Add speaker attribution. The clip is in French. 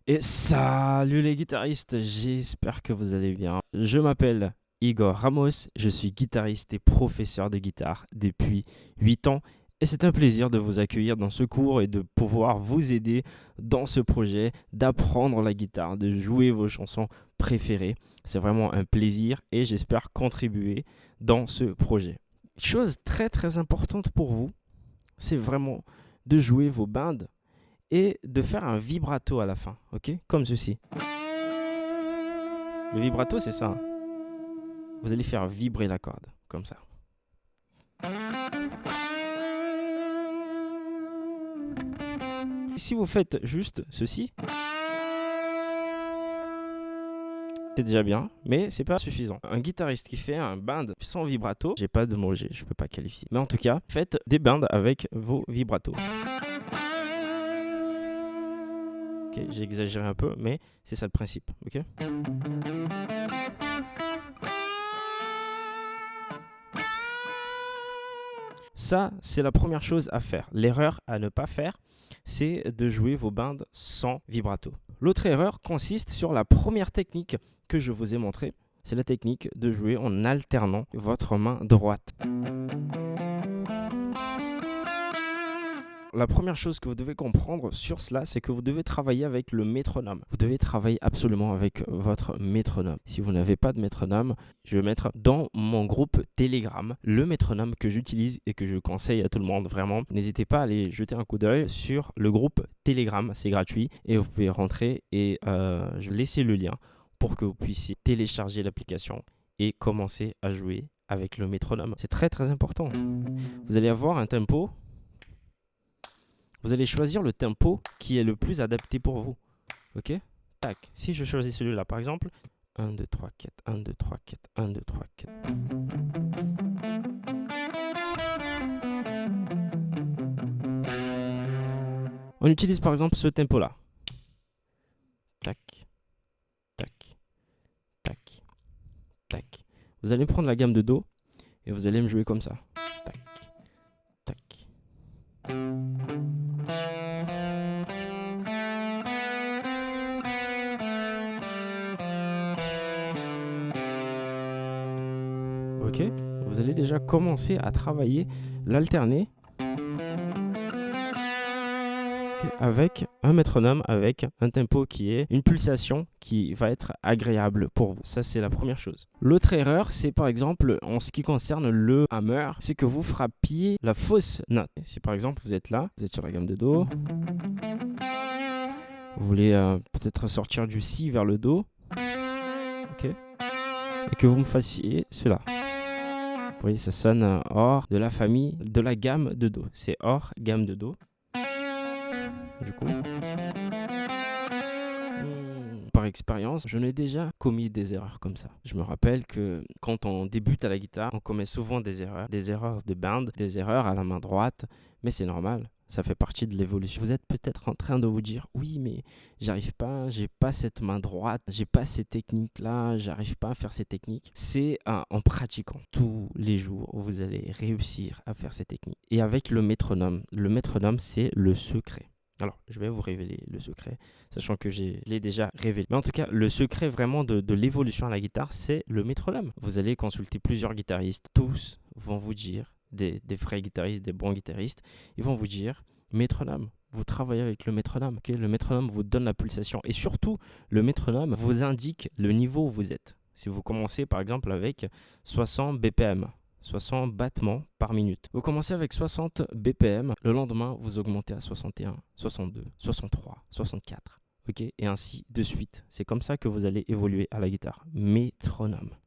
Speaker 1: Et salut les guitaristes, j'espère que vous allez bien. Je m'appelle Igor Ramos, je suis guitariste et professeur de guitare depuis 8 ans et c'est un plaisir de vous accueillir dans ce cours et de pouvoir vous aider dans ce projet, d'apprendre la guitare, de jouer vos chansons préférées. C'est vraiment un plaisir et j'espère contribuer dans ce projet. Chose très très importante pour vous, c'est vraiment de jouer vos bandes et de faire un vibrato à la fin, ok? Comme ceci. Le vibrato, c'est ça, hein. Vous allez faire vibrer la corde, comme ça. Si vous faites juste ceci, c'est déjà bien, mais c'est pas suffisant. Un guitariste qui fait un band sans vibrato, j'ai pas de mots, je peux pas qualifier. Mais en tout cas, faites des bands avec vos vibratos. Ok, j'ai exagéré un peu, mais c'est ça le principe, ok? Ça, c'est la première chose à faire. L'erreur à ne pas faire, c'est de jouer vos bandes sans vibrato. L'autre erreur consiste sur la première technique que je vous ai montrée. C'est la technique de jouer en alternant votre main droite. La première chose que vous devez comprendre sur cela, c'est que vous devez travailler avec le métronome. Vous devez travailler absolument avec votre métronome. Si vous n'avez pas de métronome, je vais mettre dans mon groupe Telegram le métronome que j'utilise et que je conseille à tout le monde vraiment. N'hésitez pas à aller jeter un coup d'œil sur le groupe Telegram, c'est gratuit et vous pouvez rentrer et je vais laisser le lien pour que vous puissiez télécharger l'application et commencer à jouer avec le métronome. C'est très très important. Vous allez avoir un tempo. Vous allez choisir le tempo qui est le plus adapté pour vous. Ok? Tac. Si je choisis celui-là, par exemple, 1, 2, 3, 4, 1, 2, 3, 4, 1, 2, 3, 4. On utilise par exemple ce tempo-là. Tac, tac, tac, tac. Vous allez prendre la gamme de Do et vous allez me jouer comme ça. Tac, tac. Ok, vous allez déjà commencer à travailler l'alterner avec un métronome, avec un tempo qui est une pulsation qui va être agréable pour vous. Ça, c'est la première chose. L'autre erreur, c'est par exemple en ce qui concerne le hammer, c'est que vous frappiez la fausse note. Si par exemple vous êtes là, vous êtes sur la gamme de Do, vous voulez peut-être sortir du Si vers le Do, ok, et que vous me fassiez cela. Vous voyez, ça sonne hors de la famille, de la gamme de Do. C'est hors gamme de Do. Du coup, par expérience, je n'ai déjà commis des erreurs comme ça. Je me rappelle que quand on débute à la guitare, on commet souvent des erreurs de band, des erreurs à la main droite, mais c'est normal. Ça fait partie de l'évolution. Vous êtes peut-être en train de vous dire, oui, mais j'arrive pas, j'ai pas cette main droite, j'ai pas ces techniques-là, j'arrive pas à faire ces techniques. C'est en pratiquant tous les jours, vous allez réussir à faire ces techniques. Et avec le métronome, c'est le secret. Alors, je vais vous révéler le secret, sachant que je l'ai déjà révélé. Mais en tout cas, le secret vraiment de l'évolution à la guitare, c'est le métronome. Vous allez consulter plusieurs guitaristes, tous vont vous dire, des vrais guitaristes, des bons guitaristes, ils vont vous dire, métronome. Vous travaillez avec le métronome. Okay? Le métronome vous donne la pulsation. Et surtout, le métronome vous indique le niveau où vous êtes. Si vous commencez par exemple avec 60 BPM, 60 battements par minute. Vous commencez avec 60 BPM, le lendemain, vous augmentez à 61, 62, 63, 64. Ok, et ainsi de suite. C'est comme ça que vous allez évoluer à la guitare. Métronome.